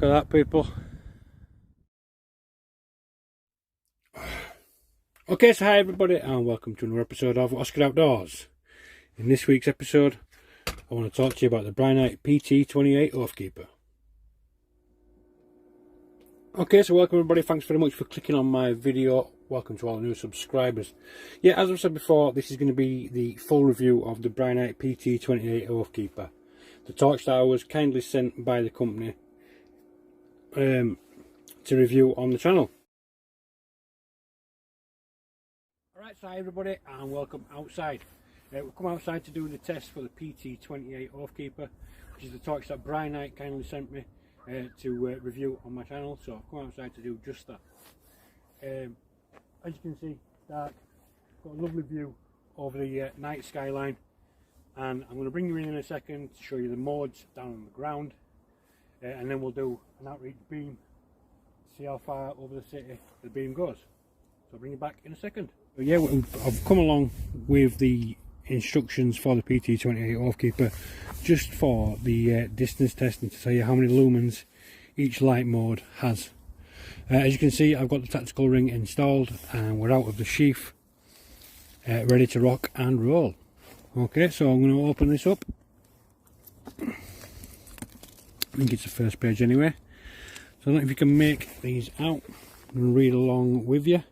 Look at that, people. Okay, so hi everybody and welcome to another episode of Oscar Outdoors. In this week's episode I want to talk to you about the Brinyte PT28 Oathkeeper. Okay, so welcome everybody, thanks very much for clicking on my video. Welcome to all the new subscribers. Yeah, as I've said before, this is going to be the full review of the Brinyte PT28 Oathkeeper. The torch that I was kindly sent by the company to review on the channel. Alright, so hi everybody and welcome outside. We've come outside to do the test for the PT28 Oathkeeper, which is the torch that Brinyte kindly sent me to review on my channel. So I've come outside to do just that. As you can see, it's dark. Got a lovely view over the night skyline, and I'm going to bring you in a second to show you the modes down on the ground, and then we'll do an outreach beam, see how far over the city the beam goes. So I'll bring you back in a second. But yeah, I've come along with the instructions for the PT28 Oathkeeper just for the distance testing, to tell you how many lumens each light mode has. As you can see, I've got the tactical ring installed and we're out of the sheath, ready to rock and roll. Okay, so I'm going to open this up. I think it's the first page anyway. So I don't know if you can make these out and read along with you.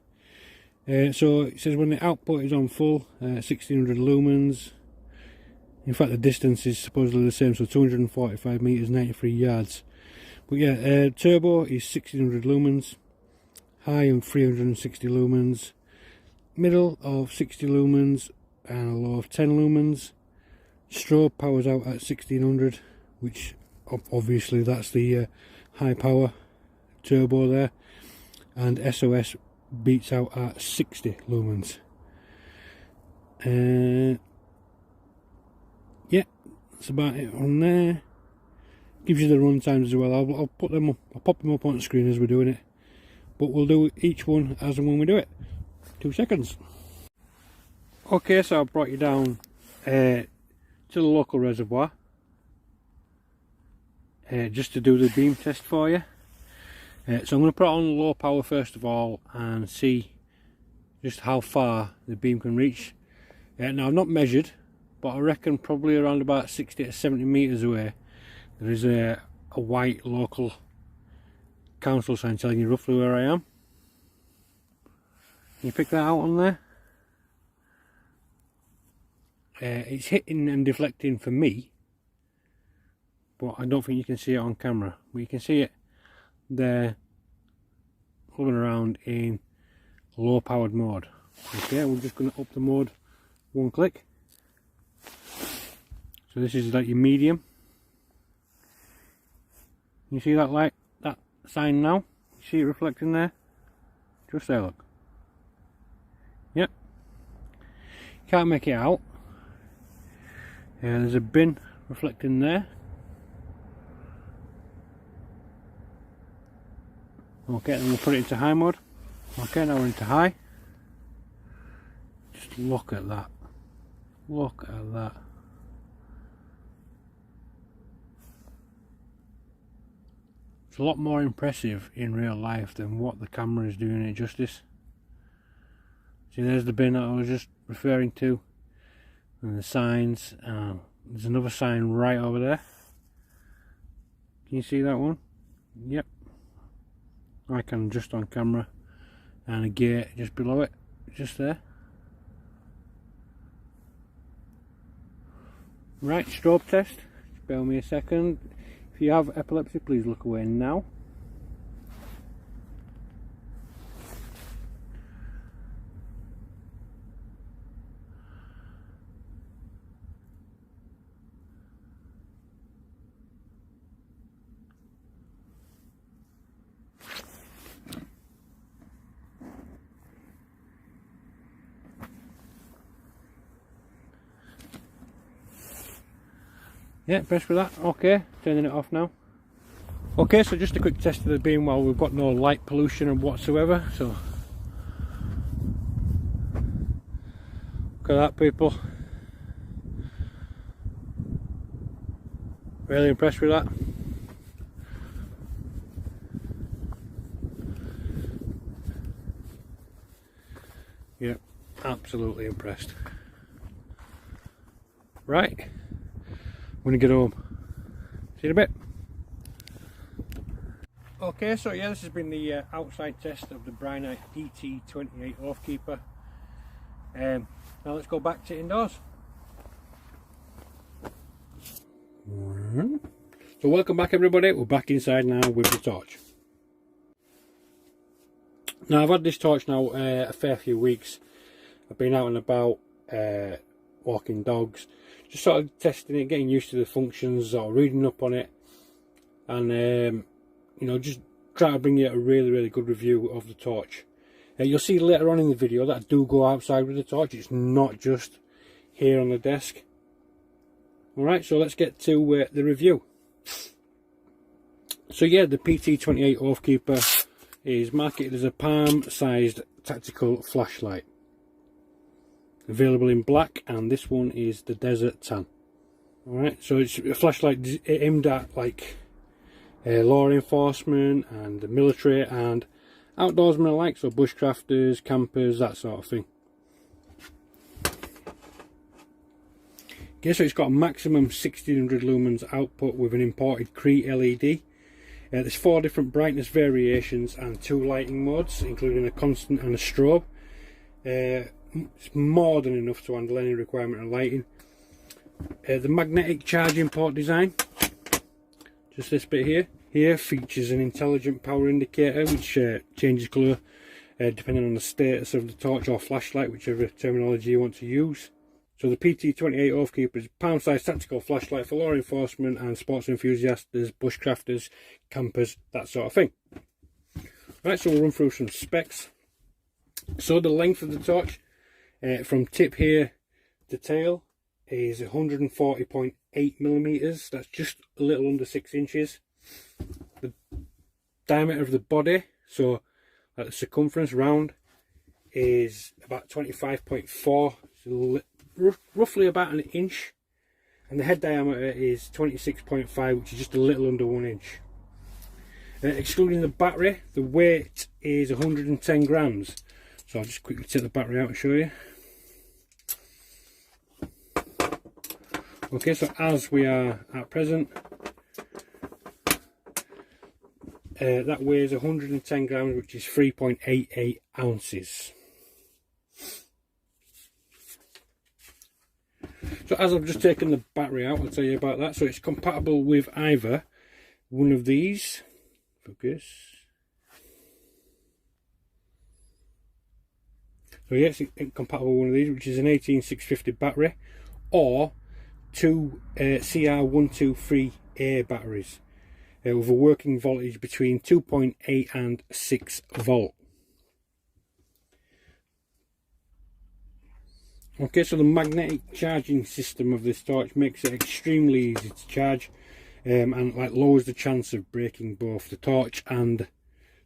So it says when the output is on full, 1600 lumens. In fact, the distance is supposedly the same, so 245 meters, 93 yards. But yeah, turbo is 1600 lumens, high and 360 lumens, middle of 60 lumens, and a low of 10 lumens. Strobe powers out at 1600, which obviously that's the high power turbo there, and SOS beats out at 60 lumens. Yeah, that's about it on there. Gives you the run times as well. I'll put them up, I'll pop them up on the screen as we're doing it, but we'll do each one as and when we do it. 2 seconds. Okay, so I brought you down to the local reservoir just to do the beam test for you. So I'm going to put it on low power first of all and see just how far the beam can reach. Now I've not measured, but I reckon probably around about 60 to 70 meters away there is a white local council sign telling you roughly where I am. Can you pick that out on there? It's hitting and deflecting for me, but I don't think you can see it on camera. But you can see it there hovering around in low powered mode. Okay, we're just going to up the mode 1 click. So this is like your medium. You see that light, that sign now? You see it reflecting there? Just there, look. Yep. Can't make it out. There's a bin reflecting there. Okay, then we'll put it into high mode. Okay, now we're into high. Just look at that. Look at that. It's a lot more impressive in real life than what the camera is doing it justice. See, there's the bin that I was just referring to, and the signs. There's another sign right over there. Can you see that one? Yep. I can just on camera, and a gate just below it, just there. Right, strobe test. Spare me a second. If you have epilepsy, please look away now. Yeah, impressed with that. Okay, turning it off now. Okay, so just a quick test of the beam while we've got no light pollution and whatsoever. So look at that, people. Really impressed with that. Yeah, absolutely impressed. Right, I'm going to get home. See you in a bit. Okay, so yeah, this has been the outside test of the Brinyte PT28 Oathkeeper. Now let's go back to indoors. So welcome back everybody, we're back inside now with the torch. Now I've had this torch now a fair few weeks. I've been out and about, walking dogs, just sort of testing it, getting used to the functions, or reading up on it, and you know, just try to bring you a really good review of the torch. You'll see later on in the video that I do go outside with the torch, it's not just here on the desk. Alright, so let's get to the review. So yeah, the PT28 Oathkeeper is marketed as a palm-sized tactical flashlight. Available in black, and this one is the desert tan. Alright, so it's a flashlight aimed at like law enforcement and the military and outdoorsmen alike, so bushcrafters, campers, that sort of thing. Okay, so it's got a maximum 1600 lumens output with an imported Cree LED. There's 4 different brightness variations and 2 lighting modes, including a constant and a strobe. It's more than enough to handle any requirement of lighting. The magnetic charging port design, just this bit here features an intelligent power indicator which changes colour depending on the status of the torch or flashlight, whichever terminology you want to use. So the PT28 Oathkeeper is a palm-sized tactical flashlight for law enforcement and sports enthusiasts, bushcrafters, campers, that sort of thing. Right, so we'll run through some specs. So the length of the torch from tip here to tail is 140.8 millimeters. That's just a little under 6 inches. The diameter of the body, so at the circumference round, is about 25.4, so roughly about an inch, and the head diameter is 26.5, which is just a little under 1 inch. Excluding the battery, the weight is 110 grams. So I'll just quickly take the battery out and show you. Okay, so as we are at present, that weighs 110 grams, which is 3.88 ounces. So as I've just taken the battery out, I'll tell you about that. So it's compatible with either one of these. Focus. So yes, it's compatible with one of these, which is an 18650 battery, or 2 CR123A batteries with a working voltage between 2.8 and 6 volt. Okay, so the magnetic charging system of this torch makes it extremely easy to charge, and like lowers the chance of breaking both the torch and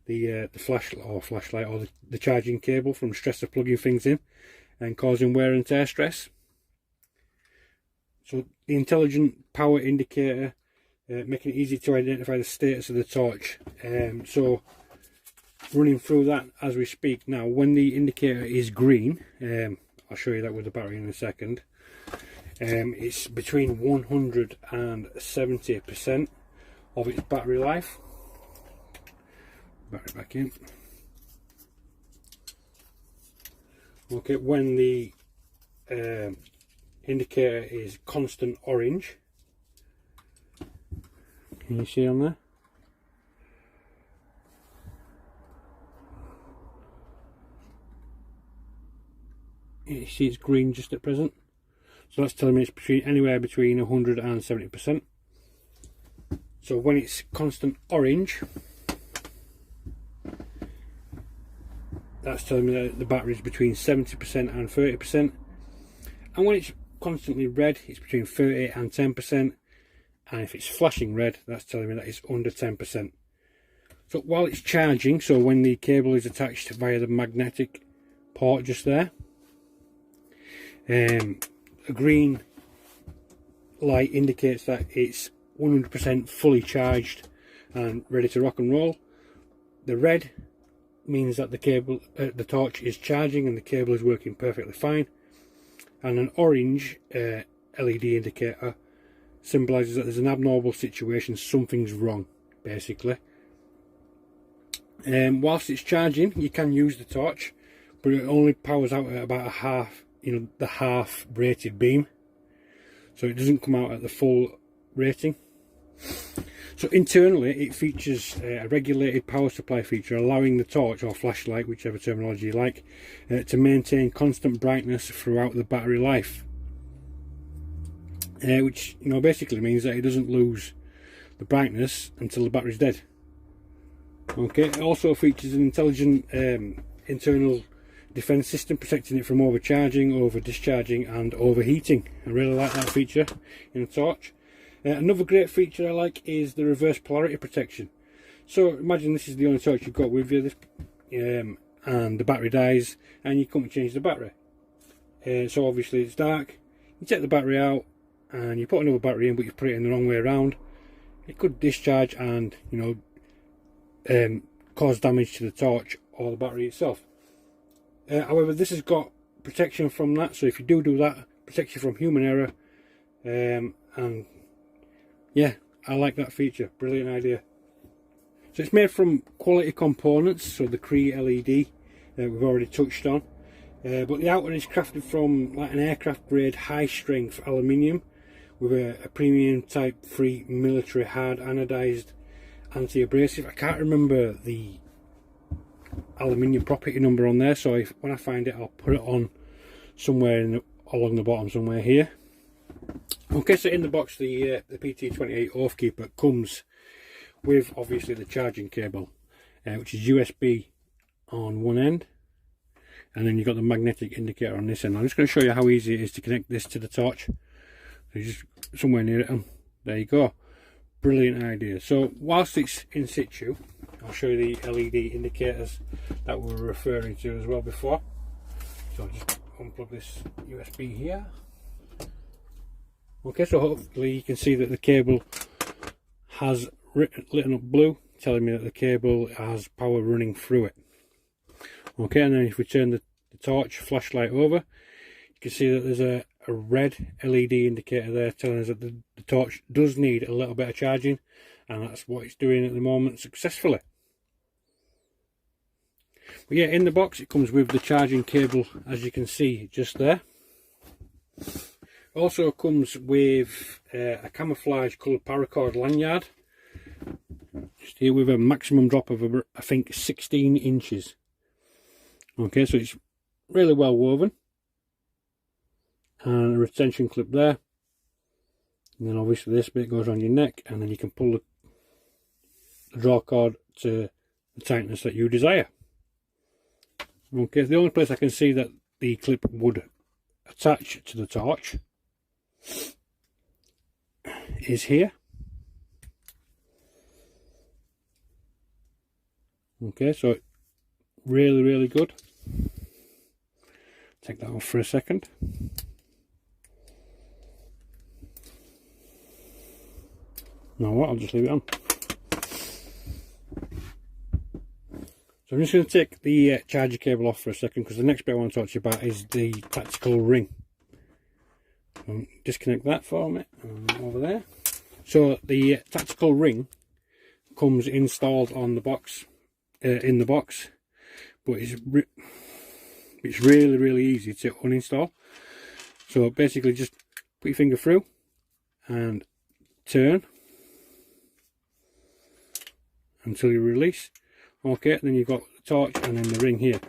the flashlight or the charging cable from stress of plugging things in and causing wear and tear stress. So the intelligent power indicator, making it easy to identify the status of the torch. So running through that as we speak now, when the indicator is green, I'll show you that with the battery in a second, it's between 100 and 70% of its battery life. Battery back in. Okay, when the indicator is constant orange, can you see on there? You see it's green just at present, so that's telling me it's anywhere between 100 and 70%. So when it's constant orange, that's telling me that the battery is between 70% and 30%, and when it's constantly red, it's between 30 and 10%, and if it's flashing red, that's telling me that it's under 10%. So while it's charging, so when the cable is attached via the magnetic port just there, a green light indicates that it's 100% fully charged and ready to rock and roll. The red means that the torch is charging and the cable is working perfectly fine, and an orange LED indicator symbolises that there's an abnormal situation, something's wrong basically. Whilst it's charging, you can use the torch, but it only powers out at about a half, the half rated beam, so it doesn't come out at the full rating. So internally it features a regulated power supply feature, allowing the torch or flashlight, whichever terminology you like, to maintain constant brightness throughout the battery life, which basically means that it doesn't lose the brightness until the battery's dead. Okay, it also features an intelligent internal defense system, protecting it from overcharging, over discharging and overheating. I really like that feature in a torch. Another great feature I like is the reverse polarity protection. So imagine this is the only torch you've got with you, and the battery dies and you come and change the battery. So obviously it's dark, you take the battery out and you put another battery in, but you put it in the wrong way around. It could discharge and cause damage to the torch or the battery itself. However, this has got protection from that, so if you do that, protects you from human error, and yeah, I like that feature. Brilliant idea. So it's made from quality components, so the Cree LED we've already touched on, but the outer is crafted from like an aircraft grade high strength aluminium with a premium type 3 military hard anodized anti-abrasive. I can't remember the aluminium property number on there, so when I find it I'll put it on somewhere along the bottom somewhere here. Okay, so in the box the PT28 Oathkeeper comes with obviously the charging cable, which is USB on one end, and then you've got the magnetic indicator on this end. I'm just going to show you how easy it is to connect this to the torch. So just somewhere near it, and there you go. Brilliant idea. So whilst it's in situ, I'll show you the LED indicators that we were referring to as well before. So I'll just unplug this USB here. Okay, so hopefully you can see that the cable has lit up blue, telling me that the cable has power running through it. Okay, and then if we turn the torch flashlight over, you can see that there's a red LED indicator there telling us that the torch does need a little bit of charging, and that's what it's doing at the moment successfully. But yeah, in the box it comes with the charging cable, as you can see just there. Also comes with a camouflage coloured paracord lanyard, just here, with a maximum drop of I think 16 inches. Okay, so it's really well woven, and a retention clip there, and then obviously this bit goes on your neck, and then you can pull the draw cord to the tightness that you desire. Okay, the only place I can see that the clip would attach to the torch is here. Okay, so really good. Take that off for a second. Now what, I'll just leave it on. So I'm just going to take the charger cable off for a second, because the next bit I want to talk to you about is the tactical ring. Disconnect that for me, over there. So the tactical ring comes installed on the box, in the box, but it's really easy to uninstall. So basically just put your finger through and turn until you release. Okay, then you've got the torch and then the ring here.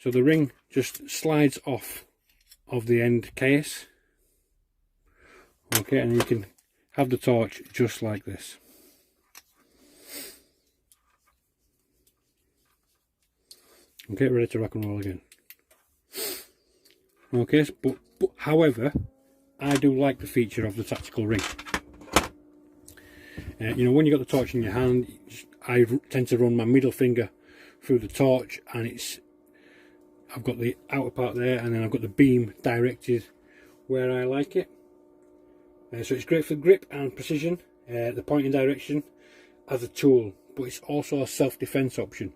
So the ring just slides off of the end case. Okay, and you can have the torch just like this. Okay, ready to rock and roll again. Okay, but however, I do like the feature of the tactical ring. You know, when you've got the torch in your hand, I tend to run my middle finger through the torch, and I've got the outer part there, and then I've got the beam directed where I like it. So it's great for grip and precision, the pointing direction as a tool, but it's also a self-defense option.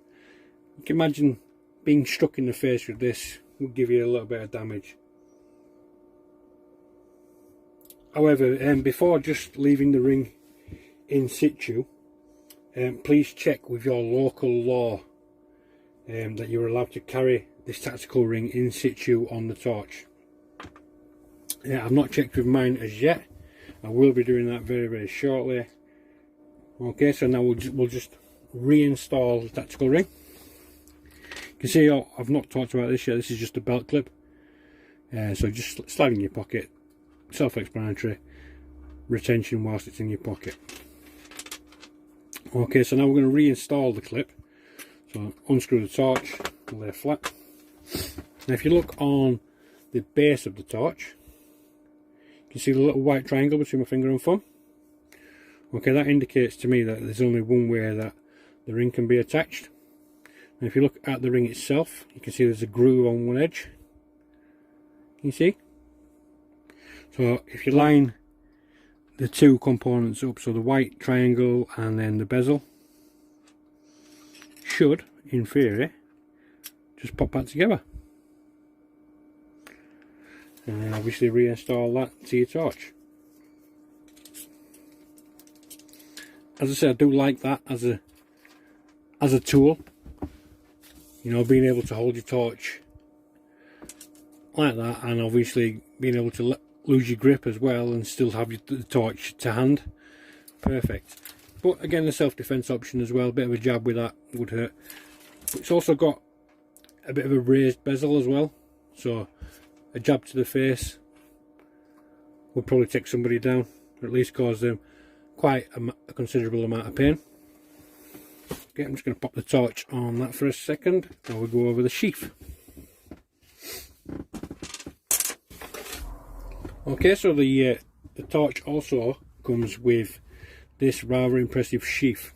You can imagine being struck in the face with this will give you a little bit of damage. However, before just leaving the ring in situ, please check with your local law that you're allowed to carry this tactical ring in situ on the torch. I've not checked with mine as yet. I will be doing that very, very shortly. Okay, so now we'll just reinstall the tactical ring. You can see, I've not talked about this yet. This is just a belt clip. So just slide in your pocket. Self-explanatory. Retention whilst it's in your pocket. Okay, so now we're going to reinstall the clip. So unscrew the torch, lay flat. Now if you look on the base of the torch, you can see the little white triangle between my finger and thumb. Okay, that indicates to me that there's only one way that the ring can be attached. And if you look at the ring itself, you can see there's a groove on one edge. Can you see? So if you line the two components up, so the white triangle and then the bezel, should, in theory, just pop back together. And then obviously reinstall that to your torch. As I said, I do like that as a tool. You know, being able to hold your torch like that, and obviously being able to lose your grip as well and still have the torch to hand. Perfect. But again, the self-defense option as well. A bit of a jab with that would hurt. But it's also got a bit of a raised bezel as well, so a jab to the face would probably take somebody down, or at least cause them quite a considerable amount of pain. Okay, I'm just going to pop the torch on that for a second, and we'll go over the sheath. Okay, so the torch also comes with this rather impressive sheath.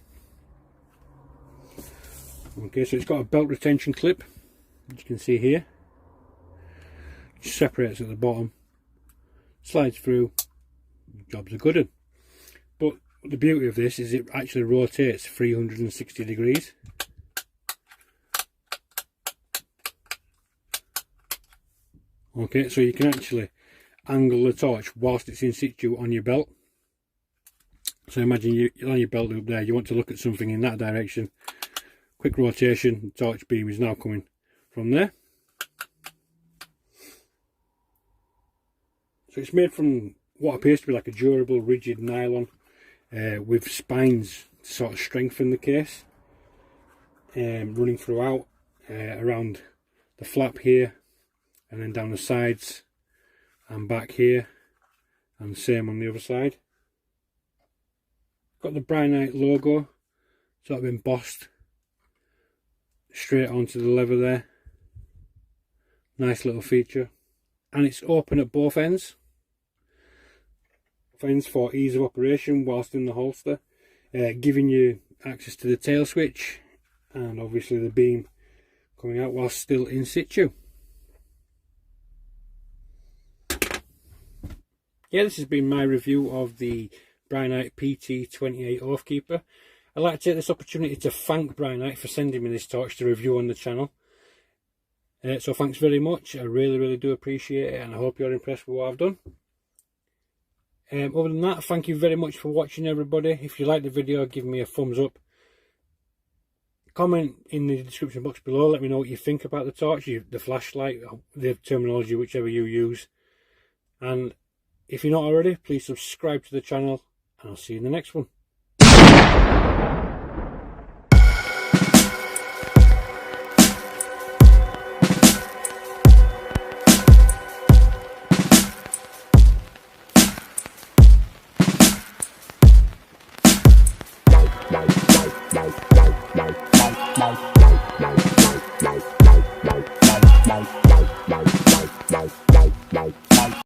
Okay, so it's got a belt retention clip, as you can see here, which separates at the bottom, slides through, job's a good one. But the beauty of this is it actually rotates 360 degrees. Okay, so you can actually angle the torch whilst it's in situ on your belt. So imagine you're on your belt loop there, you want to look at something in that direction. Quick rotation, the torch beam is now coming from there. So it's made from what appears to be like a durable, rigid nylon with spines to sort of strengthen the case, running throughout, around the flap here, and then down the sides and back here, and same on the other side. Got the Brinyte logo sort of embossed straight onto the lever there. Nice little feature, and it's open at both ends for ease of operation whilst in the holster, giving you access to the tail switch and obviously the beam coming out whilst still in situ. Yeah, this has been my review of the Brinyte PT28 Oathkeeper. I'd like to take this opportunity to thank Brinyte for sending me this torch to review on the channel. So thanks very much. I really do appreciate it, and I hope you're impressed with what I've done. Other than that, thank you very much for watching, everybody. If you like the video, give me a thumbs up. Comment in the description box below, let me know what you think about the torch, the flashlight, the terminology, whichever you use. And if you're not already, please subscribe to the channel, and I'll see you in the next one. Bye.